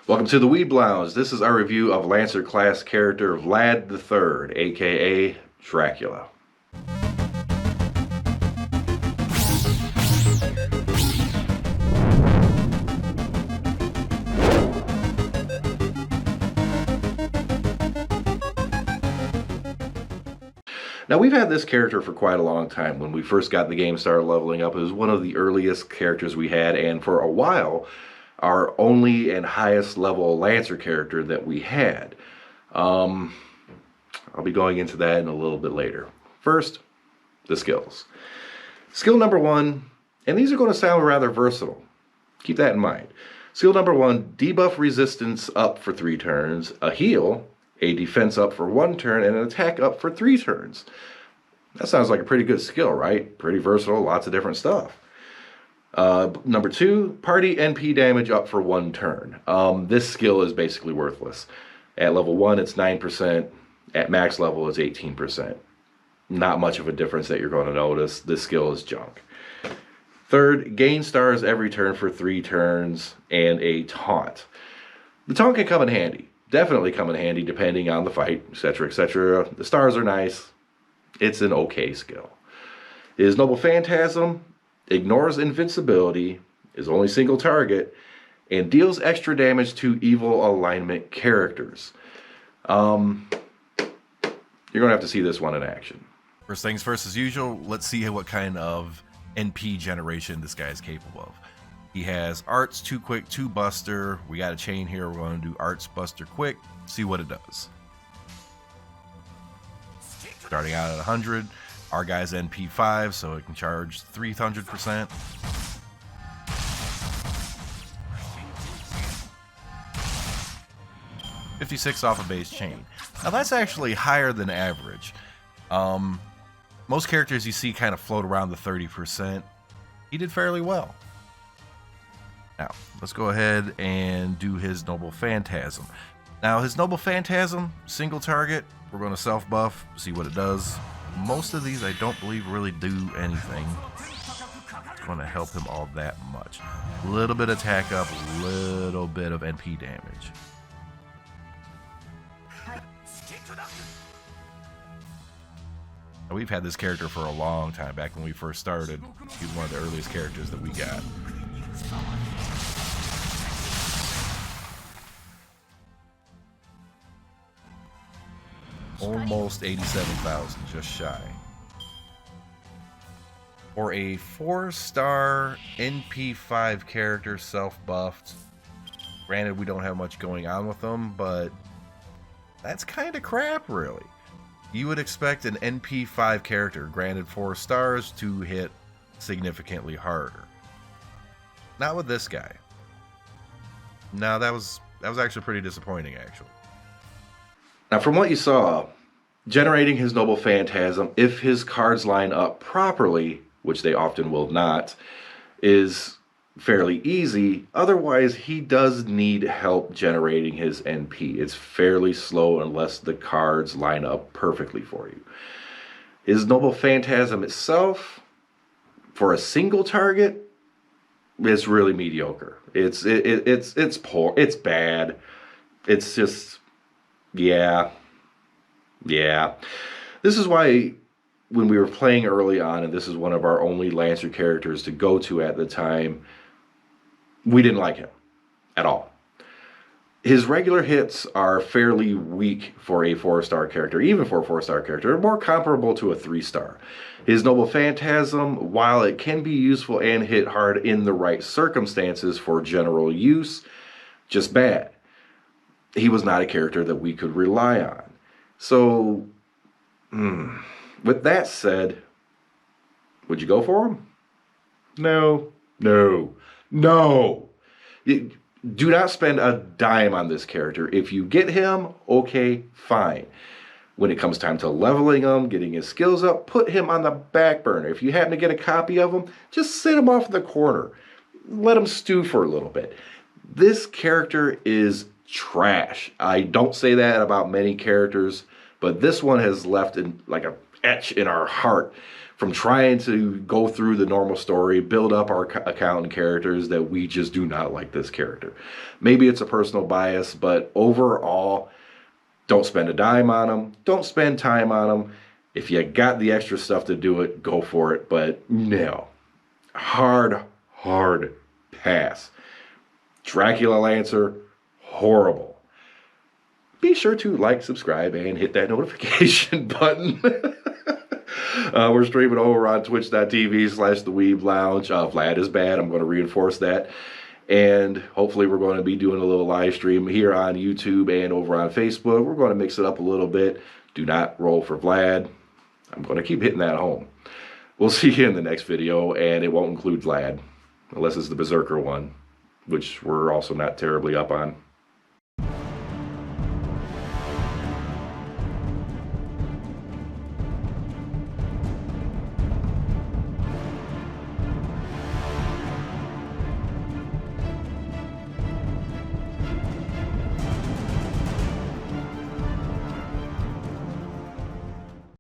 Welcome to the Weeb Lounge. This is our review of Lancer class character Vlad III, aka Dracula. Now, we've had this character for quite a long time. When we first got the game started leveling up, it was one of the earliest characters we had, and for a while, our only and highest level Lancer character that we had. I'll be going into that in a little bit later. First, the skills. Skill number one, and these are going to sound rather versatile. Keep that in mind. Skill number one, debuff resistance up for 3 turns, a heal, a defense up for 1 turn, and an attack up for 3 turns. That sounds like a pretty good skill, right? Pretty versatile, lots of different stuff. Number 2, party NP damage up for 1 turn. This skill is basically worthless. At level 1, it's 9%. At max level, it's 18%. Not much of a difference that you're going to notice. This skill is junk. Third, gain stars every turn for 3 turns, and a taunt. The taunt can come in handy. Definitely come in handy depending on the fight, etc., etc. The stars are nice. It's an okay skill. His Noble Phantasm ignores invincibility, is only single target, and deals extra damage to evil alignment characters. You're going to have to see this one in action. First things first, as usual, let's see what kind of NP generation this guy is capable of. He has Arts, 2 Quick, 2 Buster. We got a chain here. We're going to do Arts, Buster, Quick. See what it does. Starting out at 100. Our guy's NP 5, so it can charge 300%. $56 off a base chain. Now that's actually higher than average. Most characters you see kind of float around the 30%. He did fairly well. Now, let's go ahead and do his Noble Phantasm. Now, his Noble Phantasm, single target. We're going to self-buff, see what it does. Most of these I don't believe really do anything. It's going to help him all that much. A little bit of attack up, a little bit of NP damage. Now, we've had this character for a long time. Back when we first started, he was one of the earliest characters that we got. Almost 87,000, just shy. For a 4-star NP5 character, self-buffed. Granted, we don't have much going on with them, but that's kind of crap, really. You would expect an NP5 character, granted 4 stars, to hit significantly harder. Not with this guy. No, that was actually pretty disappointing, actually. Now, from what you saw, generating his Noble Phantasm, if his cards line up properly, which they often will not, is fairly easy. Otherwise, he does need help generating his NP. It's fairly slow unless the cards line up perfectly for you. His Noble Phantasm itself, for a single target, is really mediocre. It's poor. It's bad. It's just... Yeah. This is why when we were playing early on, and this is one of our only Lancer characters to go to at the time, we didn't like him at all. His regular hits are fairly weak for a 4-star character, even for a 4-star character. They're more comparable to a 3-star. His Noble Phantasm, while it can be useful and hit hard in the right circumstances for general use, just bad. He was not a character that we could rely on. So, with that said, would you go for him? No. Do not spend a dime on this character. If you get him, okay, fine. When it comes time to leveling him, getting his skills up, put him on the back burner. If you happen to get a copy of him, just sit him off in the corner. Let him stew for a little bit. This character is trash. I don't say that about many characters, but this one has left like a etch in our heart from trying to go through the normal story, build up our account and characters, that we just do not like this character. Maybe it's a personal bias, but overall, don't spend a dime on them. Don't spend time on them. If you got the extra stuff to do it, go for it. But no. Hard pass. Dracula Lancer, horrible. Be sure to like, subscribe, and hit that notification button. We're streaming over on twitch.tv/The Weeb Lounge. Vlad is bad. I'm going to reinforce that. And hopefully we're going to be doing a little live stream here on YouTube and over on Facebook. We're going to mix it up a little bit. Do not roll for Vlad. I'm going to keep hitting that home. We'll see you in the next video, and it won't include Vlad, unless it's the Berserker one, which we're also not terribly up on.